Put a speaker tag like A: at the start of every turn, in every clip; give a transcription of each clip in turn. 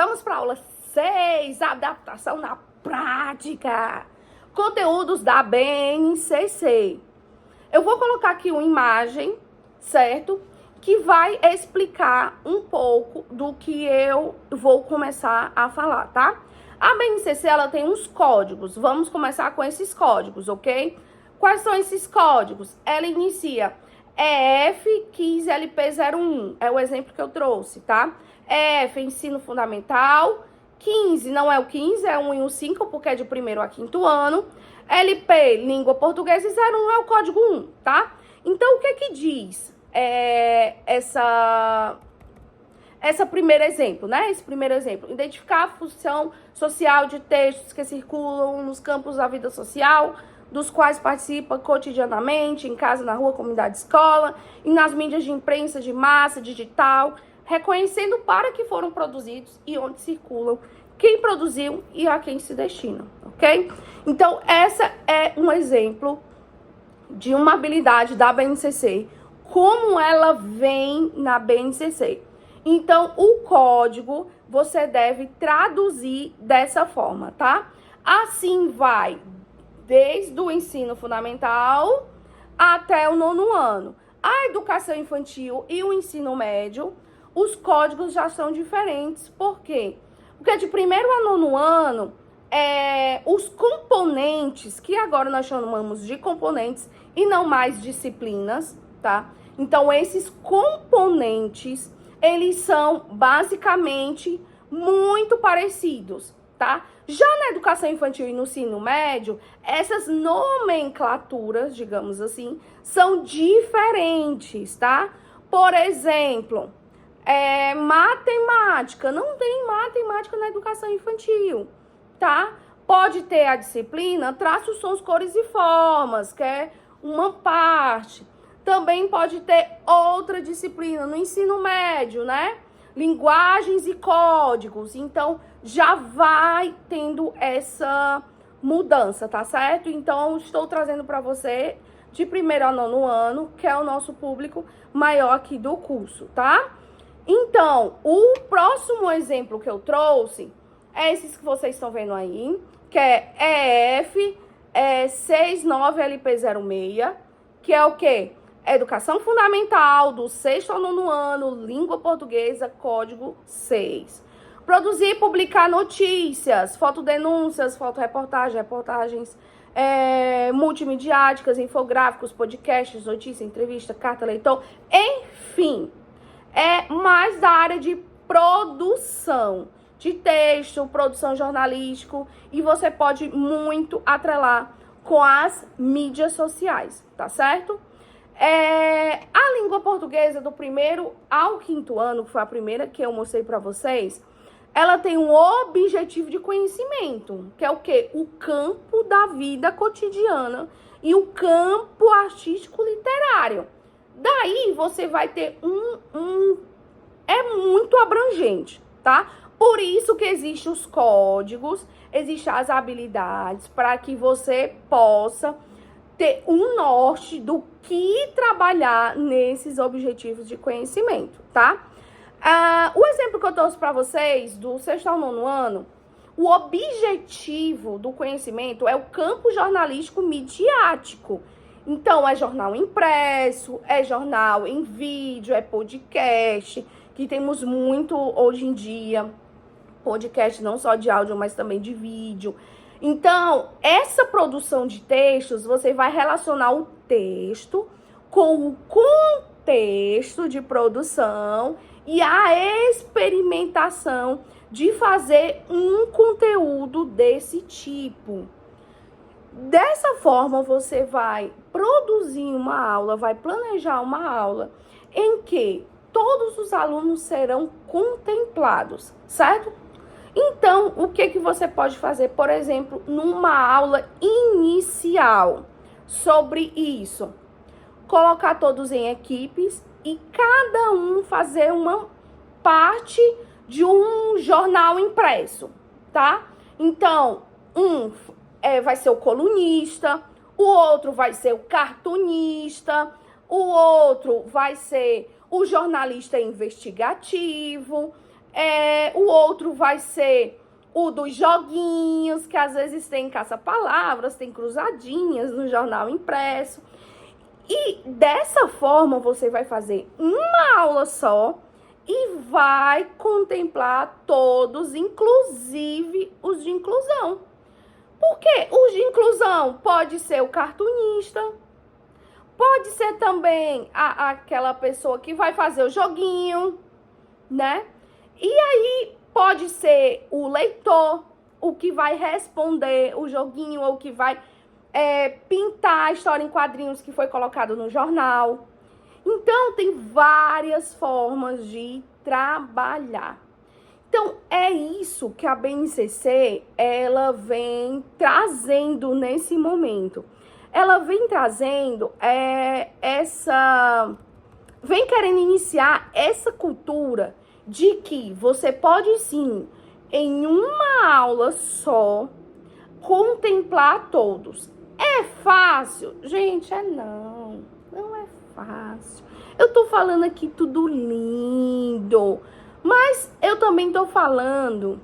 A: Vamos para a aula 6, adaptação na prática. Conteúdos da BNCC. Eu vou colocar aqui uma imagem, certo? Que vai explicar um pouco do que eu vou começar a falar, tá? A BNCC, ela tem uns códigos. Vamos começar com esses códigos, ok? Quais são esses códigos? Ela inicia EF15LP01, é o exemplo que eu trouxe, tá? EF, ensino fundamental. 15 não é o 15, é 1 e o 5, porque é de 1º a 5º ano. LP, língua portuguesa, e 01 é o código 1, tá? Então, o que que diz essa primeiro exemplo, né? Esse primeiro exemplo. Identificar a função social de textos que circulam nos campos da vida social, dos quais participa cotidianamente, em casa, na rua, comunidade, escola, e nas mídias de imprensa, de massa, digital, reconhecendo para que foram produzidos e onde circulam, quem produziu e a quem se destina, ok? Então, essa é um exemplo de uma habilidade da BNCC, como ela vem na BNCC. Então, o código você deve traduzir dessa forma, tá? Assim vai desde o ensino fundamental até o 9º ano. A educação infantil e o ensino médio, os códigos já são diferentes. Por quê? Porque de 1º a 9º ano, os componentes, que agora nós chamamos de componentes e não mais disciplinas, tá? Então, esses componentes, eles são basicamente muito parecidos, tá? Já na educação infantil e no ensino médio, essas nomenclaturas, digamos assim, são diferentes, tá? Por exemplo, matemática, não tem matemática na educação infantil, tá? Pode ter a disciplina traços, sons, cores e formas, que é uma parte. Também pode ter outra disciplina no ensino médio, né? Linguagens e códigos. Então, já vai tendo essa mudança, tá certo? Então, estou trazendo para você de 1º a 9º ano, que é o nosso público maior aqui do curso, tá? Então, o próximo exemplo que eu trouxe é esses que vocês estão vendo aí, que é EF 69LP06, que é o quê? Educação fundamental, do 6º ao 9º ano, língua portuguesa, código 6. Produzir e publicar notícias, fotodenúncias, fotoreportagens, reportagens multimediáticas, infográficos, podcasts, notícia, entrevista, carta, leitor, enfim. É mais da área de produção de texto, produção jornalística, e você pode muito atrelar com as mídias sociais, tá certo? A língua portuguesa do 1º ao 5º ano, que foi a primeira que eu mostrei para vocês, ela tem um objetivo de conhecimento, que é o quê? O campo da vida cotidiana e o campo artístico literário. Daí você vai ter é muito abrangente, tá? Por isso que existem os códigos, existem as habilidades para que você possa ter um norte do que trabalhar nesses objetivos de conhecimento, tá? O exemplo que eu trouxe para vocês, do 6º ao 9º ano, o objetivo do conhecimento é o campo jornalístico midiático. Então, é jornal impresso, é jornal em vídeo, é podcast, que temos muito hoje em dia, podcast não só de áudio, mas também de vídeo. Então, essa produção de textos, você vai relacionar o texto com o contexto de produção e a experimentação de fazer um conteúdo desse tipo. Dessa forma, você vai produzir uma aula, vai planejar uma aula em que todos os alunos serão contemplados, certo? Então, o que você pode fazer, por exemplo, numa aula inicial sobre isso? Colocar todos em equipes e cada um fazer uma parte de um jornal impresso, tá? Então, vai ser o colunista, o outro vai ser o cartunista, o outro vai ser o jornalista investigativo, O outro vai ser o dos joguinhos, que às vezes tem caça-palavras, tem cruzadinhas no jornal impresso. E dessa forma você vai fazer uma aula só e vai contemplar todos, inclusive os de inclusão. Porque os de inclusão pode ser o cartunista, pode ser também aquela pessoa que vai fazer o joguinho, né? E aí pode ser o leitor, o que vai responder o joguinho, ou que vai pintar a história em quadrinhos que foi colocado no jornal. Então, tem várias formas de trabalhar. Então, é isso que a BNCC, ela vem trazendo nesse momento. Ela vem trazendo vem querendo iniciar essa cultura de que você pode sim, em uma aula só, contemplar todos. É fácil? Gente, não é fácil. Eu tô falando aqui tudo lindo, mas eu também tô falando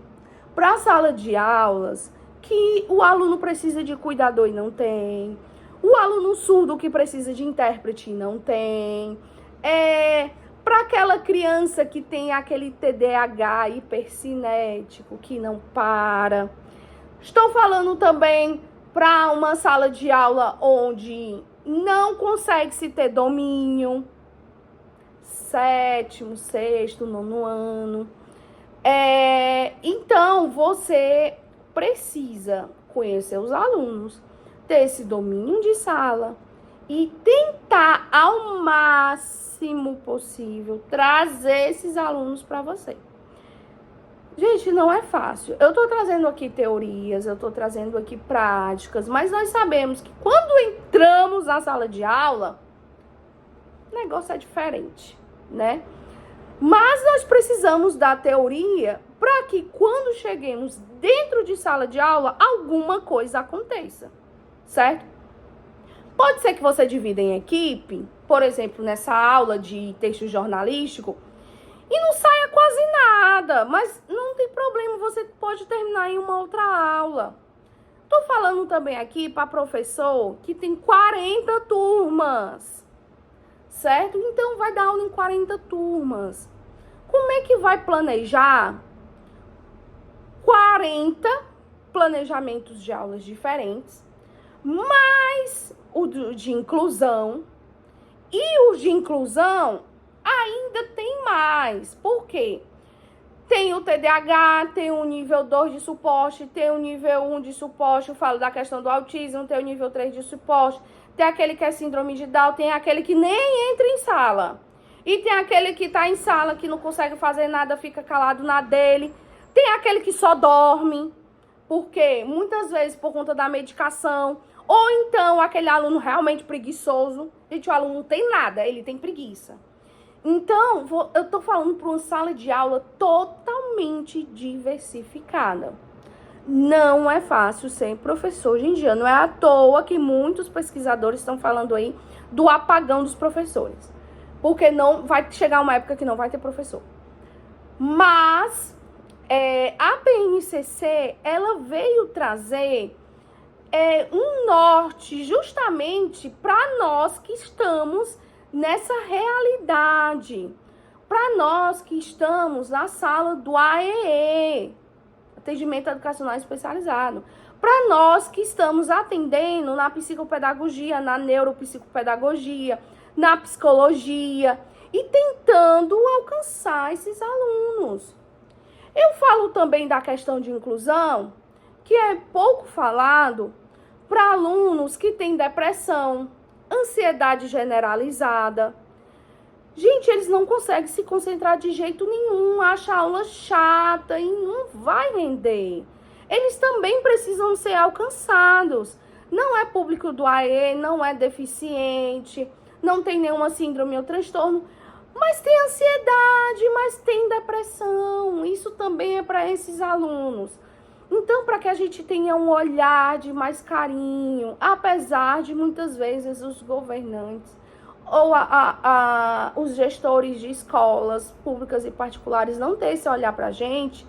A: para a sala de aulas que o aluno precisa de cuidador e não tem. O aluno surdo que precisa de intérprete e não tem. Para aquela criança que tem aquele TDAH hipercinético que não para. Estou falando também para uma sala de aula onde não consegue se ter domínio. 7º, 6º, 9º ano. Então, você precisa conhecer os alunos, ter esse domínio de sala e tentar ao máximo possível trazer esses alunos para você. Gente, não é fácil. Eu tô trazendo aqui teorias, eu tô trazendo aqui práticas, mas nós sabemos que quando entramos na sala de aula, o negócio é diferente, né? Mas nós precisamos da teoria para que quando cheguemos dentro de sala de aula, alguma coisa aconteça, certo? Pode ser que você divida em equipe, por exemplo, nessa aula de texto jornalístico, e não saia quase nada, mas não tem problema, você pode terminar em uma outra aula. Tô falando também aqui para professor que tem 40 turmas, certo? Então vai dar aula em 40 turmas. Como é que vai planejar 40 planejamentos de aulas diferentes, mais o de inclusão, e os de inclusão ainda tem mais. Por quê? Tem o TDAH, tem o nível 2 de suporte, tem o nível 1 de suporte, eu falo da questão do autismo, tem o nível 3 de suporte, tem aquele que é síndrome de Down, tem aquele que nem entra em sala. E tem aquele que tá em sala, que não consegue fazer nada, fica calado na dele. Tem aquele que só dorme, porque muitas vezes por conta da medicação. Ou então aquele aluno realmente preguiçoso. Gente, o aluno não tem nada, ele tem preguiça. Então, eu tô falando para uma sala de aula totalmente diversificada. Não é fácil ser professor hoje em dia. Não é à toa que muitos pesquisadores estão falando aí do apagão dos professores. Porque não vai chegar uma época que não vai ter professor. Mas a BNCC, ela veio trazer um norte justamente para nós que estamos nessa realidade. Para nós que estamos na sala do AEE, Atendimento Educacional Especializado. Para nós que estamos atendendo na psicopedagogia, na neuropsicopedagogia, na psicologia e tentando alcançar esses alunos. Eu falo também da questão de inclusão, que é pouco falado, para alunos que têm depressão, ansiedade generalizada. Gente, eles não conseguem se concentrar de jeito nenhum, acham a aula chata e não vai render. Eles também precisam ser alcançados. Não é público do AE, não é deficiente, não tem nenhuma síndrome ou transtorno, mas tem ansiedade, mas tem depressão. Isso também é para esses alunos. Então, para que a gente tenha um olhar de mais carinho, apesar de muitas vezes os governantes ou os gestores de escolas públicas e particulares não ter esse olhar pra gente,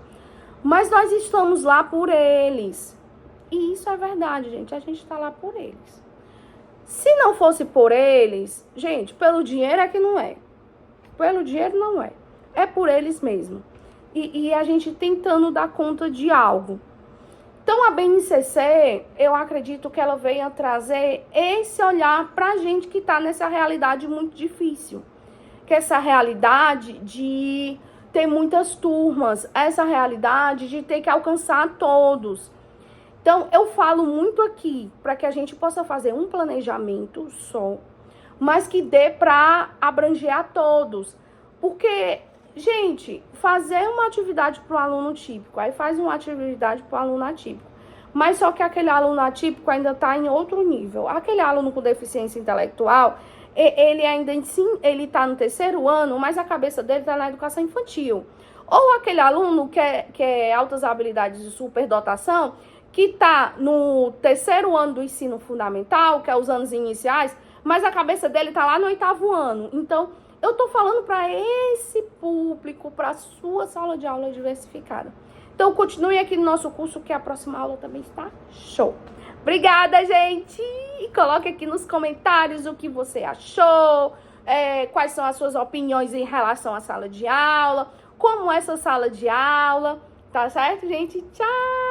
A: mas nós estamos lá por eles. E isso é verdade, gente, a gente está lá por eles. Se não fosse por eles, gente, pelo dinheiro é que não é. Pelo dinheiro não é. É por eles mesmo. E a gente tentando dar conta de algo. Então, a BNCC, eu acredito que ela venha trazer esse olhar pra gente que tá nessa realidade muito difícil. Que é essa realidade de ter muitas turmas, essa realidade de ter que alcançar todos. Então, eu falo muito aqui para que a gente possa fazer um planejamento só, mas que dê para abranger a todos. Porque, gente, fazer uma atividade para o aluno típico, aí faz uma atividade para o aluno atípico, mas só que aquele aluno atípico ainda está em outro nível. Aquele aluno com deficiência intelectual, ele ainda ele está no 3º ano, mas a cabeça dele está na educação infantil. Ou aquele aluno que é altas habilidades de superdotação, que está no 3º ano do ensino fundamental, que é os anos iniciais, mas a cabeça dele está lá no 8º ano. Então, eu estou falando para esse público, para a sua sala de aula diversificada. Então, continue aqui no nosso curso, que a próxima aula também está show. Obrigada, gente! E coloque aqui nos comentários o que você achou, quais são as suas opiniões em relação à sala de aula, como essa sala de aula, tá certo, gente? Tchau!